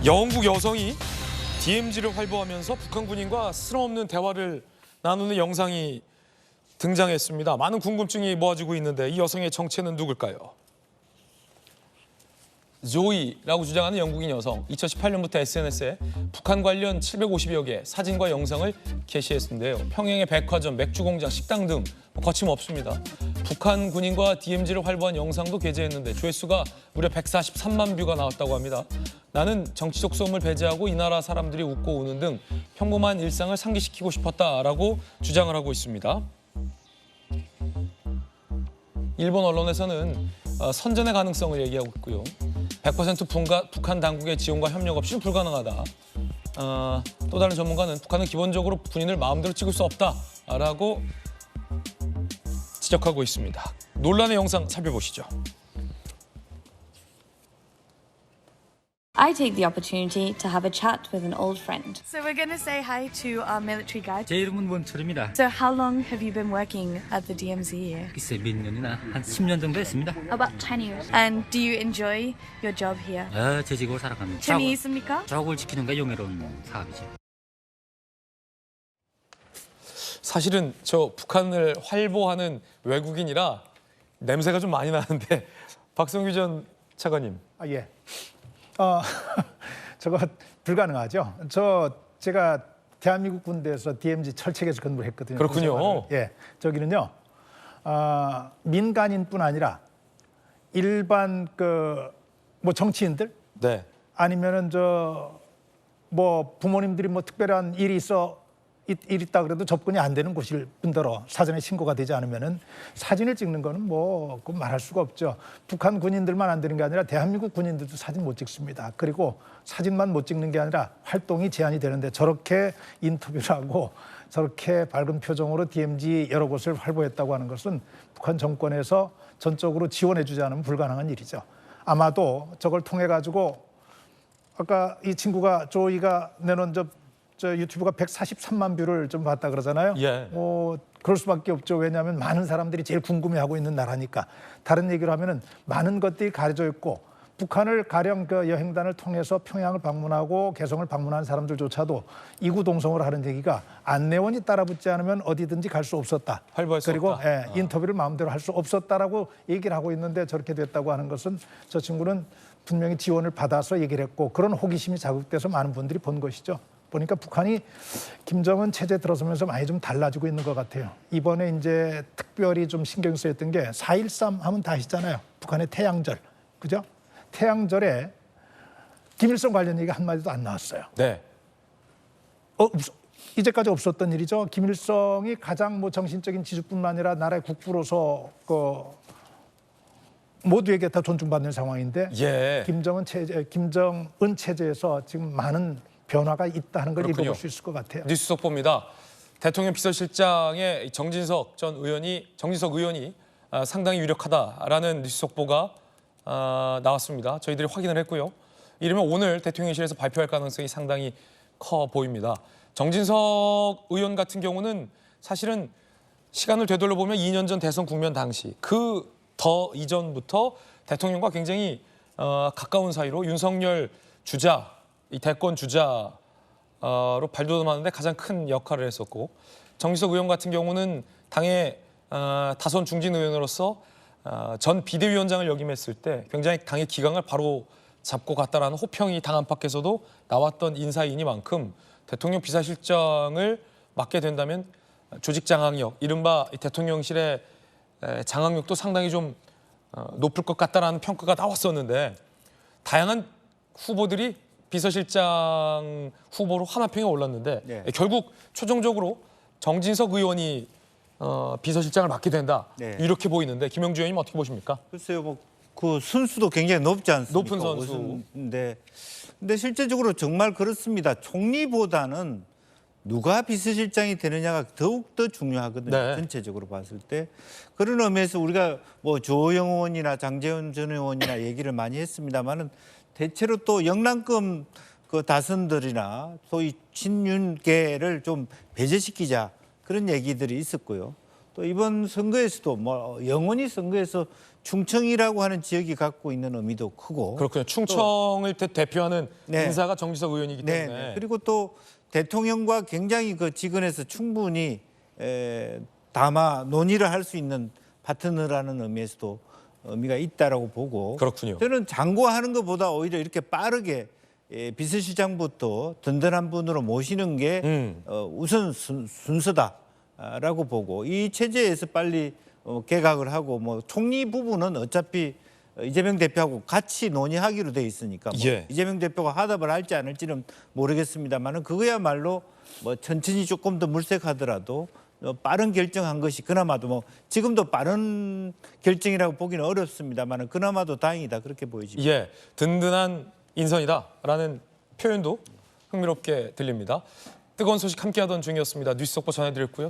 영국 여성이 DMZ를 활보하면서 북한 군인과 쓸모없는 대화를 나누는 영상이 등장했습니다. 많은 궁금증이 모아지고 있는데 이 여성의 정체는 누굴까요? 조이라고 주장하는 영국인 여성, 2018년부터 SNS에 북한 관련 750여 개 사진과 영상을 게시했는데요. 평양의 백화점, 맥주공장, 식당 등 거침없습니다. 북한 군인과 DMZ를 활보한 영상도 게재했는데 조회수가 무려 143만 뷰가 나왔다고 합니다. 나는 정치적 소음을 배제하고 이 나라 사람들이 웃고 우는 등 평범한 일상을 상기시키고 싶었다라고 주장을 하고 있습니다. 일본 언론에서는 선전의 가능성을 얘기하고 있고요. 100% 북한 당국의 지원과 협력 없이는 불가능하다. 또 다른 전문가는 북한은 기본적으로 군인을 마음대로 찍을 수 없다라고 지적하고 있습니다. 논란의 영상 살펴보시죠. I take the opportunity to have a chat with an old friend. So we're going to say hi to our military guide. 제 이름은 원철입니다. So how long have you been working at the DMZ? 글쎄 몇 년이나 한 10년 정도 했습니다. About 10 years. And do you enjoy your job here? 제 직업을 살아갑니다. 재미있습니까? 적을 지키는 게 용해로운 사업이죠. 사실은 저 북한을 활보하는 외국인이라 냄새가 좀 많이 나는데 박성규 전 차관님. 예. 저거 불가능하죠. 제가 대한민국 군대에서 DMZ 철책에서 근무를 했거든요. 그렇군요. 예. 저기는요. 민간인뿐 아니라 일반 뭐 정치인들 네. 아니면은 뭐 부모님들이 뭐 특별한 일이 있다 그래도 접근이 안 되는 곳일 뿐더러 사전에 신고가 되지 않으면은 사진을 찍는 거는 뭐 말할 수가 없죠. 북한 군인들만 안 되는 게 아니라 대한민국 군인들도 사진 못 찍습니다. 그리고 사진만 못 찍는 게 아니라 활동이 제한이 되는데 저렇게 인터뷰를 하고 저렇게 밝은 표정으로 DMZ 여러 곳을 활보했다고 하는 것은 북한 정권에서 전적으로 지원해 주지 않으면 불가능한 일이죠. 아마도 저걸 통해 가지고 아까 이 친구가 조이가 내놓은 저 유튜브가 143만 뷰를 좀 봤다 그러잖아요. 예. 그럴 수밖에 없죠. 왜냐하면 많은 사람들이 제일 궁금해하고 있는 나라니까. 다른 얘기로 하면은 많은 것들이 가려져 있고 북한을 가령 여행단을 통해서 평양을 방문하고 개성을 방문한 사람들조차도 이구동성을 하는 얘기가 안내원이 따라붙지 않으면 어디든지 갈 수 없었다. 활보할 수 그리고 없다. 인터뷰를 마음대로 할 수 없었다라고 얘기를 하고 있는데 저렇게 됐다고 하는 것은 저 친구는 분명히 지원을 받아서 얘기를 했고 그런 호기심이 자극돼서 많은 분들이 본 것이죠. 보니까 북한이 김정은 체제 들어서면서 많이 좀 달라지고 있는 것 같아요. 이번에 이제 특별히 좀 신경 쓰였던 게 4.13 하면 다 아시잖아요. 북한의 태양절, 그죠? 태양절에 김일성 관련 얘기 한마디도 안 나왔어요. 네. 이제까지 없었던 일이죠. 김일성이 가장 뭐 정신적인 지주뿐만 아니라 나라의 국부로서 모두에게 다 존중받는 상황인데 예. 김정은 체제에서 지금 많은 변화가 있다는 걸 그렇군요. 읽어볼 수 있을 것 같아요. 뉴스 속보입니다. 대통령 비서실장의 정진석 의원이 상당히 유력하다라는 뉴스 속보가 나왔습니다. 저희들이 확인을 했고요. 이러면 오늘 대통령실에서 발표할 가능성이 상당히 커 보입니다. 정진석 의원 같은 경우는 사실은 시간을 되돌려 보면 2년 전 대선 국면 당시 더 이전부터 대통령과 굉장히 가까운 사이로 윤석열 주자, 이 대권 주자로 발돋움하는데 가장 큰 역할을 했었고 정진석 의원 같은 경우는 당의 다선 중진 의원으로서 전 비대위원장을 역임했을 때 굉장히 당의 기강을 바로 잡고 갔다라는 호평이 당 안팎에서도 나왔던 인사이니만큼 대통령 비서실장을 맡게 된다면 조직 장악력, 이른바 대통령실의 장악력도 상당히 좀 높을 것 같다라는 평가가 나왔었는데 다양한 후보들이 비서실장 후보로 하나평에 올랐는데 네. 결국 최종적으로 정진석 의원이 비서실장을 맡게 된다. 네. 이렇게 보이는데 김영주 의원님 어떻게 보십니까? 글쎄요, 뭐 그 선수도 굉장히 높지 않습니까? 높은 선수. 근데 실제적으로 정말 그렇습니다. 총리보다는 누가 비서실장이 되느냐가 더욱 더 중요하거든요. 네. 전체적으로 봤을 때. 그런 의미에서 우리가 뭐 조영 의원이나 장제원 전 의원이나 얘기를 많이 했습니다만은 대체로 또 영남권 다선들이나 소위 친윤계를 좀 배제시키자 그런 얘기들이 있었고요. 또 이번 선거에서도 뭐 영원히 선거에서 충청이라고 하는 지역이 갖고 있는 의미도 크고 그렇군요. 충청을 대표하는 네. 인사가 정지석 의원이기 네, 때문에. 네. 그리고 또 대통령과 굉장히 그 지근해서 충분히 담아 논의를 할 수 있는 파트너라는 의미에서도 의미가 있다라고 보고 그렇군요. 저는 장고하는 것보다 오히려 이렇게 빠르게 비서실장부터 든든한 분으로 모시는 게 우선 순서다라고 보고 이 체제에서 빨리 개각을 하고 뭐 총리 부분은 어차피 이재명 대표하고 같이 논의하기로 돼 있으니까 뭐 예. 이재명 대표가 화답을 할지 안 할지는 모르겠습니다만은 그거야말로 뭐 천천히 조금 더 물색하더라도 빠른 결정한 것이 그나마도 뭐 지금도 빠른 결정이라고 보기는 어렵습니다만은 그나마도 다행이다 그렇게 보여집니다. 예, 든든한 인선이다라는 표현도 흥미롭게 들립니다. 뜨거운 소식 함께하던 중이었습니다. 뉴스 속보 전해드렸고요.